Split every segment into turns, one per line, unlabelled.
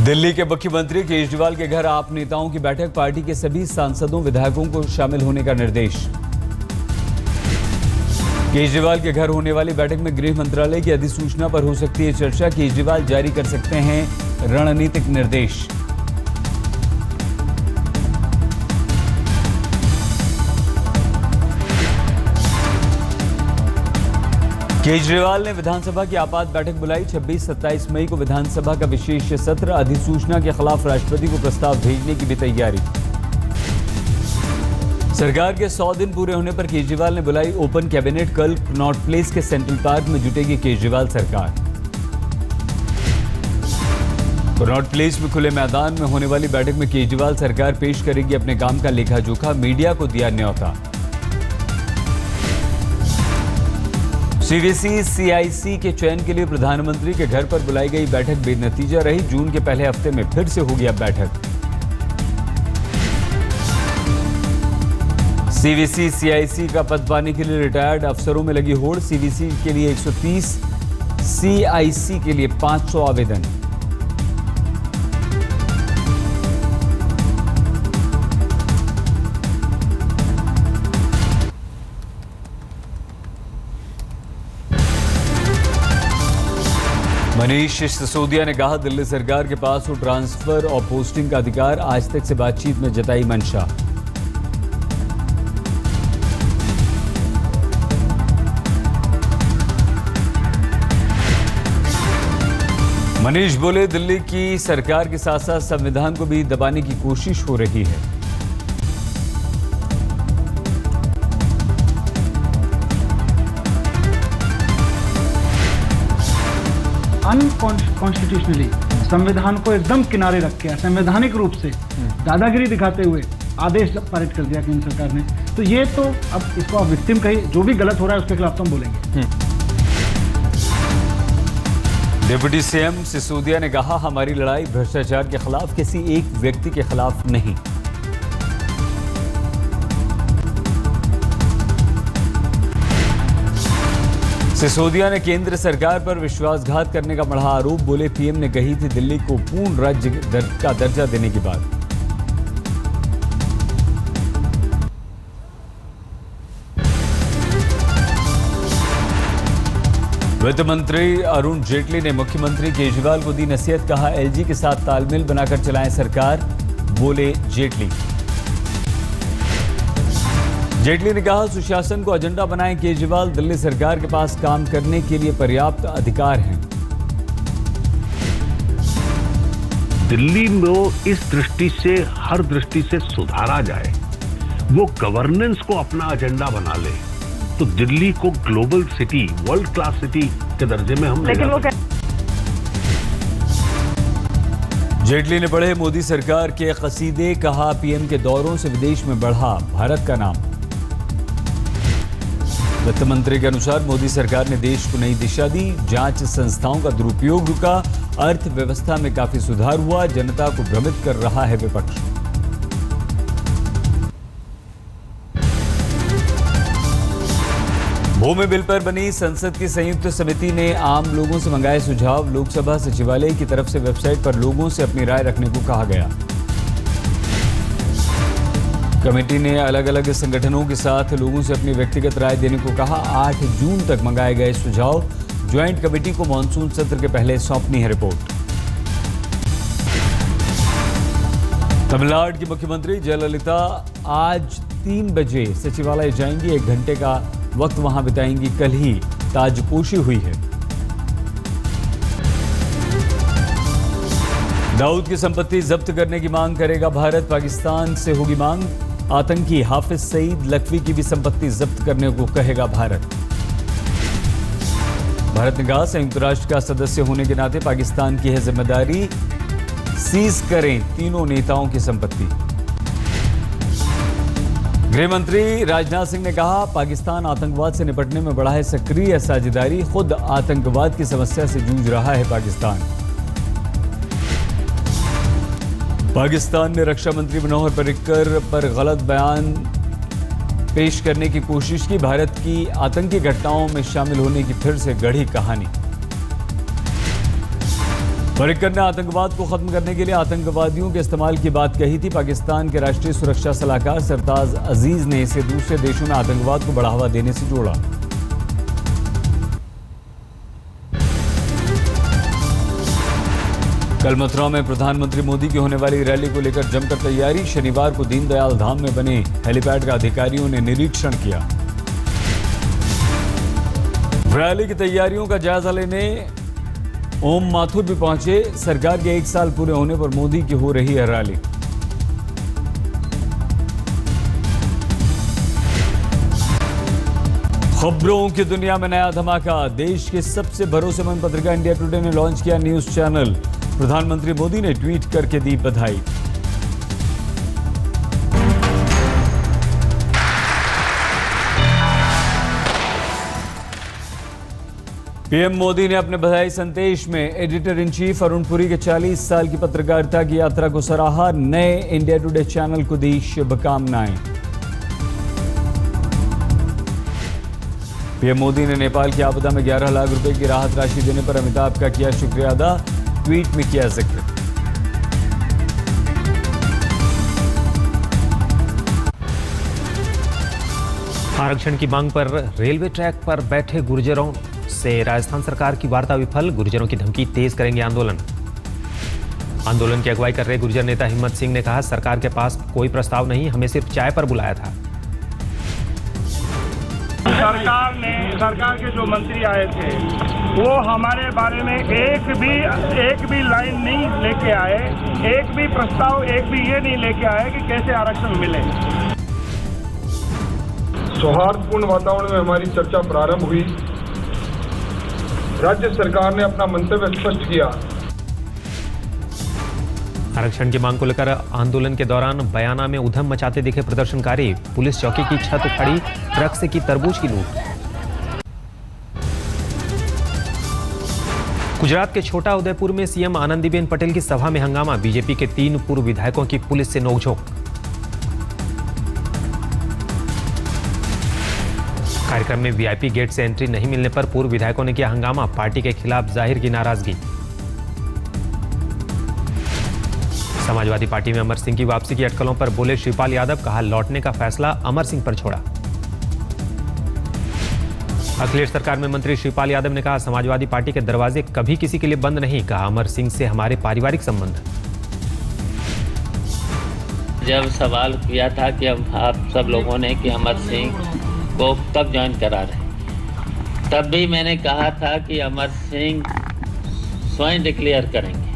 दिल्ली के मुख्यमंत्री केजरीवाल के घर आप नेताओं की बैठक, पार्टी के सभी सांसदों विधायकों को शामिल होने का निर्देश। केजरीवाल के घर होने वाली बैठक में गृह मंत्रालय की अधिसूचना पर हो सकती है चर्चा, केजरीवाल जारी कर सकते हैं रणनीतिक निर्देश। केजरीवाल ने विधानसभा की आपात बैठक बुलाई, 26-27 मई को विधानसभा का विशेष सत्र, अधिसूचना के खिलाफ राष्ट्रपति को प्रस्ताव भेजने की भी तैयारी। सरकार के 100 दिन पूरे होने पर केजरीवाल ने बुलाई ओपन कैबिनेट, कल कनॉट प्लेस के सेंट्रल पार्क में जुटेगी केजरीवाल सरकार। कनॉट प्लेस में खुले मैदान में होने वाली बैठक में केजरीवाल सरकार पेश करेगी अपने काम का लेखा जोखा, मीडिया को दिया न्योता। सीवीसी सीआईसी के चयन के लिए प्रधानमंत्री के घर पर बुलाई गई बैठक बेनतीजा रही, जून के पहले हफ्ते में फिर से होगी अब बैठक। सीवीसी सीआईसी का पद पाने के लिए रिटायर्ड अफसरों में लगी होड़, सीवीसी के लिए 130, सीआईसी के लिए 500 आवेदन। मनीष सिसोदिया ने कहा दिल्ली सरकार के पास हो ट्रांसफर और पोस्टिंग का अधिकार, आज तक से बातचीत में जताई मंशा। मनीष बोले दिल्ली की सरकार के साथ साथ संविधान को भी दबाने की कोशिश हो रही है।
अनकॉन्स्टिट्यूशनली संविधान को एकदम किनारे रख के संवैधानिक रूप से दादागिरी दिखाते हुए आदेश पारित कर दिया केंद्र सरकार ने, तो ये तो अब इसको आप विक्टिम कही, जो भी गलत हो रहा है उसके खिलाफ तो हम बोलेंगे।
डिप्टी सीएम सिसोदिया ने कहा हमारी लड़ाई भ्रष्टाचार के खिलाफ, किसी एक व्यक्ति के खिलाफ नहीं। सिसोदिया ने केंद्र सरकार पर विश्वासघात करने का बढ़ा आरोप, बोले पीएम ने कही थी दिल्ली को पूर्ण राज्य का दर्जा देने की बात। वित्त मंत्री अरुण जेटली ने मुख्यमंत्री केजरीवाल को दी नसीहत, कहा एलजी के साथ तालमेल बनाकर चलाएं सरकार, बोले जेटली। जेटली ने कहा सुशासन को एजेंडा बनाएं केजरीवाल, दिल्ली सरकार के पास काम करने के लिए पर्याप्त अधिकार हैं।
दिल्ली में इस दृष्टि से, हर दृष्टि से सुधारा जाए, वो गवर्नेंस को अपना एजेंडा बना ले, तो दिल्ली को global city, world class city के दर्जे में हम ले।
जेटली ने पढ़े मोदी सरकार के कसीदे, कहा पीएम के दौरों से विदेश में बढ़ा भारत का नाम। वित्त मंत्री के अनुसार मोदी सरकार ने देश को नई दिशा दी, जांच संस्थाओं का दुरुपयोग रुका, अर्थव्यवस्था में काफी सुधार हुआ, जनता को भ्रमित कर रहा है विपक्ष। भूमि बिल पर बनी संसद की संयुक्त समिति ने आम लोगों से मंगाए सुझाव, लोकसभा सचिवालय की तरफ से वेबसाइट पर लोगों से अपनी राय रखने को कहा गया। कमेटी ने अलग अलग संगठनों के साथ लोगों से अपनी व्यक्तिगत राय देने को कहा, 8 जून तक मंगाए गए सुझाव ज्वाइंट कमेटी को मानसून सत्र के पहले सौंपनी है रिपोर्ट। तमिलनाडु की मुख्यमंत्री जयललिता आज 3 बजे सचिवालय जाएंगी, 1 घंटे का वक्त वहां बिताएंगी, कल ही ताजपोशी हुई है। दाऊद की संपत्ति जब्त करने की मांग करेगा भारत, पाकिस्तान से होगी मांग, आतंकी हाफिज सईद लखवी की भी संपत्ति जब्त करने को कहेगा भारत। भारत ने कहा संयुक्त राष्ट्र का सदस्य होने के नाते पाकिस्तान की है जिम्मेदारी, सीज करें तीनों नेताओं की संपत्ति। गृह मंत्री राजनाथ सिंह ने कहा पाकिस्तान आतंकवाद से निपटने में बढ़ा है सक्रिय साझेदारी, खुद आतंकवाद की समस्या से जूझ रहा है पाकिस्तान। पाकिस्तान ने रक्षा मंत्री मनोहर पर्रिकर पर गलत बयान पेश करने की कोशिश की, भारत की आतंकी घटनाओं में शामिल होने की फिर से गढ़ी कहानी। पर्रिकर ने आतंकवाद को खत्म करने के लिए आतंकवादियों के इस्तेमाल की बात कही थी। पाकिस्तान के राष्ट्रीय सुरक्षा सलाहकार सरताज अजीज ने इसे दूसरे देशों में आतंकवाद को बढ़ावा देने से जोड़ा। कल मथुरा में प्रधानमंत्री मोदी की होने वाली रैली को लेकर जमकर तैयारी। शनिवार को दीनदयाल धाम में बने हेलीपैड का अधिकारियों ने निरीक्षण किया। रैली की तैयारियों का जायजा लेने ओम माथुर भी पहुंचे। सरकार के 1 साल पूरे होने पर मोदी की हो रही है रैली। खबरों की दुनिया में नया धमाका। देश के सबसे भरोसेमंद पत्रिका इंडिया टुडे ने लॉन्च किया न्यूज चैनल। प्रधानमंत्री मोदी ने ट्वीट करके दी बधाई। पीएम मोदी ने अपने बधाई संदेश में editor in chief Arun Puri के 40 साल की पत्रकारिता की यात्रा को सराहा। नए इंडिया टुडे चैनल को दी शुभकामनाएं। पीएम मोदी ने नेपाल की आपदा में 11 लाख रुपए की राहत राशि देने पर अमिताभ का किया शुक्रिया अदा। ट्वीट में किया जिक्र।
आरक्षण की मांग पर रेलवे ट्रैक पर बैठे गुर्जरों से राजस्थान सरकार की वार्ता विफल। गुर्जरों की धमकी, तेज करेंगे आंदोलन। आंदोलन की अगुवाई कर रहे गुर्जर नेता हिम्मत सिंह ने कहा, सरकार के पास कोई प्रस्ताव नहीं, हमें सिर्फ चाय पर बुलाया था।
सरकार के जो मंत्री आए थे वो हमारे बारे में एक भी लाइन नहीं लेके आए, एक भी प्रस्ताव, एक भी ये नहीं लेके आए कि कैसे आरक्षण मिले।
सौहार्दपूर्ण वातावरण में हमारी चर्चा प्रारंभ हुई। राज्य सरकार ने अपना मंतव्य स्पष्ट किया।
आरक्षण की मांग को लेकर आंदोलन के दौरान बयाना में उधम मचाते दिखे प्रदर्शनकारी। पुलिस चौकी की छत उखाड़ी, ट्रक से की तरबूज की लूट। गुजरात के छोटा उदयपुर में सीएम आनंदीबेन पटेल की सभा में हंगामा। बीजेपी के 3 पूर्व विधायकों की पुलिस से नोकझोंक। कार्यक्रम में वीआईपी गेट से एंट्री नहीं मिलने पर पूर्व विधायकों ने किया हंगामा। पार्टी के खिलाफ जाहिर की नाराजगी। समाजवादी पार्टी में अमर सिंह की वापसी की अटकलों पर बोले शिवपाल यादव, कहा लौटने का फैसला अमर सिंह पर छोड़ा। अखिलेश सरकार में मंत्री शिवपाल यादव ने कहा, समाजवादी पार्टी के दरवाजे कभी किसी के लिए बंद नहीं। कहा अमर सिंह से हमारे पारिवारिक संबंध।
जब सवाल किया था कि अब आप सब लोगों ने कि अमर सिंह को कब ज्वाइन करा रहे, तब भी मैंने कहा था कि अमर सिंह स्वयं डिक्लेयर करेंगे।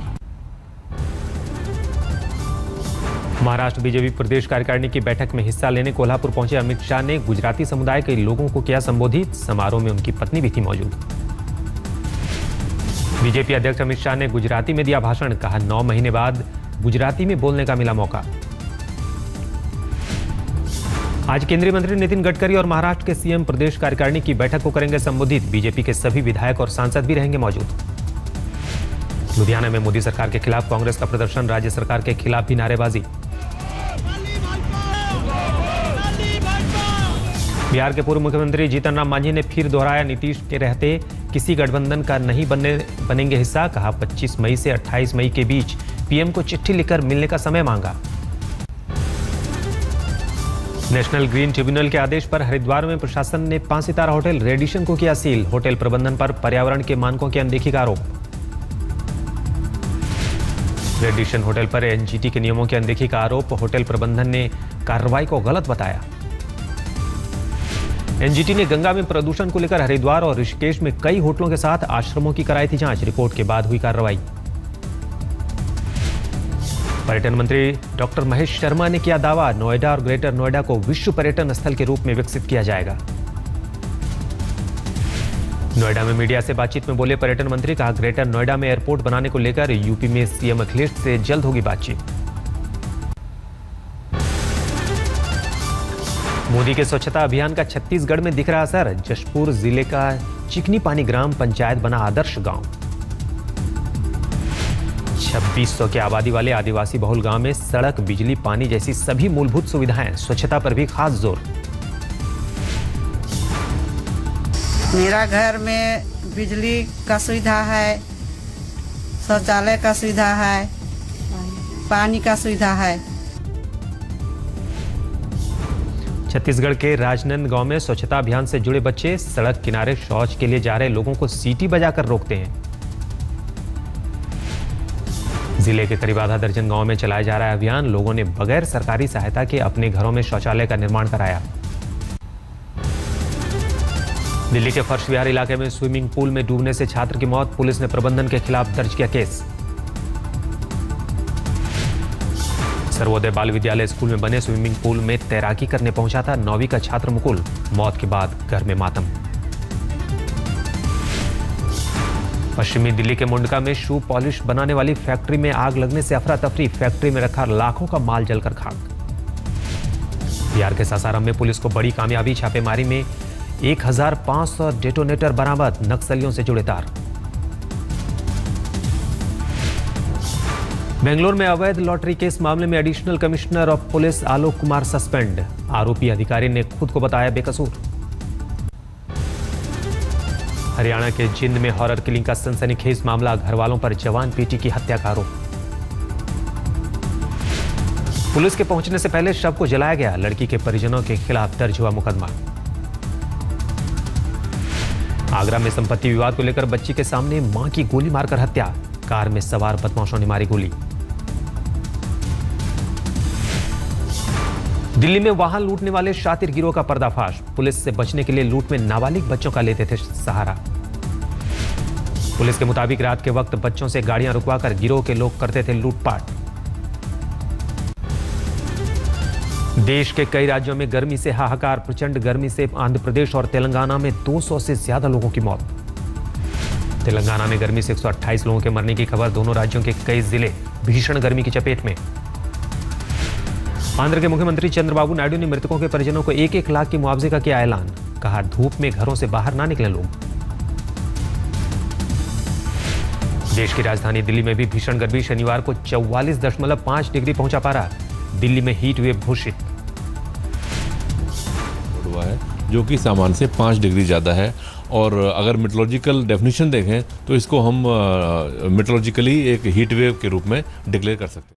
महाराष्ट्र बीजेपी प्रदेश कार्यकारिणी की बैठक में हिस्सा लेने कोल्हापुर पहुंचे अमित शाह ने गुजराती समुदाय के लोगों को किया संबोधित। समारोह में उनकी पत्नी भी थी मौजूद। बीजेपी अध्यक्ष अमित शाह ने गुजराती में दिया भाषण। कहा 9 महीने बाद गुजराती में बोलने का मिला मौका। आज केंद्रीय मंत्री नितिन गडकरी और महाराष्ट्र के सीएम प्रदेश कार्यकारिणी की बैठक को करेंगे संबोधित। बीजेपी के सभी विधायक और सांसद भी रहेंगे मौजूद। लुधियाना में मोदी सरकार के खिलाफ कांग्रेस का प्रदर्शन। राज्य सरकार के खिलाफ भी नारेबाजी। बिहार के पूर्व मुख्यमंत्री जीतन राम मांझी ने फिर दोहराया, नीतीश के रहते किसी गठबंधन का नहीं बनेंगे हिस्सा। कहा 25 मई से 28 मई के बीच पीएम को चिट्ठी लिखकर मिलने का समय मांगा। नेशनल ग्रीन ट्रिब्यूनल के आदेश पर हरिद्वार में प्रशासन ने 5 सितारा होटल रेडिशन को किया सील। होटल प्रबंधन पर पर्यावरण के मानकों की अनदेखी का आरोप। रेडिशन होटल पर एनजीटी के नियमों की अनदेखी का आरोप। होटल प्रबंधन ने कार्रवाई को गलत बताया। एनजीटी ने गंगा में प्रदूषण को लेकर हरिद्वार और ऋषिकेश में कई होटलों के साथ आश्रमों की कराई थी जांच। रिपोर्ट के बाद हुई कार्रवाई। पर्यटन मंत्री डॉक्टर महेश शर्मा ने किया दावा, नोएडा और ग्रेटर नोएडा को विश्व पर्यटन स्थल के रूप में विकसित किया जाएगा। नोएडा में मीडिया से बातचीत में बोले पर्यटन मंत्री। कहा ग्रेटर नोएडा में एयरपोर्ट बनाने को लेकर यूपी में सीएम अखिलेश से जल्द होगी बातचीत। मोदी के स्वच्छता अभियान का छत्तीसगढ़ में दिख रहा असर। जशपुर जिले का चिकनी पानी ग्राम पंचायत बना आदर्श गांव। 2600 की आबादी वाले आदिवासी बहुल गांव में सड़क, बिजली, पानी जैसी सभी मूलभूत सुविधाएं। स्वच्छता पर भी खास जोर।
मेरा घर में बिजली का सुविधा है, शौचालय का सुविधा है, पानी का सुविधा है।
छत्तीसगढ़ के राजनांदगांव में स्वच्छता अभियान से जुड़े बच्चे सड़क किनारे शौच के लिए जा रहे लोगों को सीटी बजाकर रोकते हैं। जिले के करीब आधा दर्जन गांव में चलाया जा रहा है अभियान। लोगों ने बगैर सरकारी सहायता के अपने घरों में शौचालय का निर्माण कराया। दिल्ली के फर्श विहार इलाके में स्विमिंग पूल में डूबने से छात्र की मौत। पुलिस ने प्रबंधन के खिलाफ दर्ज किया केस। सर्वोदय बाल विद्यालय स्कूल में बने स्विमिंग पूल में तैराकी करने पहुंचा था 9वीं का छात्र मुकुल। मौत के बाद घर में मातम। पश्चिमी दिल्ली के मुंडका में शू पॉलिश बनाने वाली फैक्ट्री में आग लगने से अफरा तफरी। फैक्ट्री में रखा लाखों का माल जलकर खाक। बिहार के सासाराम में पुलिस को बड़ी कामयाबी। छापेमारी में 1500 डेटोनेटर बरामद। नक्सलियों से जुड़े तार। बेंगलोर में अवैध लॉटरी केस मामले में additional commissioner of police Alok Kumar suspend. आरोपी अधिकारी ने खुद को बताया बेकसूर। हरियाणा के जिंद में हॉरर किलिंग का सनसनीखेज मामला। घरवालों पर जवान बेटी की हत्या का आरोप। पुलिस के पहुंचने से पहले शव को जलाया गया। लड़की के परिजनों के खिलाफ दर्ज हुआ मुकदमा। आगरा में संपत्ति विवाद को लेकर बच्ची के सामने मां की गोली मारकर हत्या। कार में सवार बदमाशों ने मारी गोली। दिल्ली में वाहन लूटने वाले शातिर गिरोह का पर्दाफाश। पुलिस से बचने के लिए लूट में नाबालिग बच्चों का लेते थे सहारा। पुलिस के मुताबिक रात के वक्त बच्चों से गाड़ियां रुकवाकर गिरोह के लोग करते थे लूटपाट। देश के कई राज्यों में गर्मी से हाहाकार। प्रचंड गर्मी से आंध्र प्रदेश और तेलंगाना में 200 से ज्यादा लोगों की मौत। तेलंगाना में गर्मी से 128 लोगों के मरने की खबर। दोनों राज्यों के कई जिले भीषण गर्मी की चपेट में। आंध्र के मुख्यमंत्री चंद्रबाबू नायडू ने मृतकों के परिजनों को 1-1 लाख की मुआवजे का किया ऐलान। कहा धूप में घरों से बाहर ना निकलें लोग। देश की राजधानी दिल्ली में भी भीषण गर्मी। शनिवार को 44.5 डिग्री पहुंचा पारा। दिल्ली में हीट वेव घोषित
हुआ है, जो कि सामान्य से 5 डिग्री ज़्यादा है। और अगर मेट्रोलॉजिकल डेफिनेशन देखें तो इसको हम मेट्रोलॉजिकली एक हीट वेव के रूप में डिक्लेयर कर सकते हैं।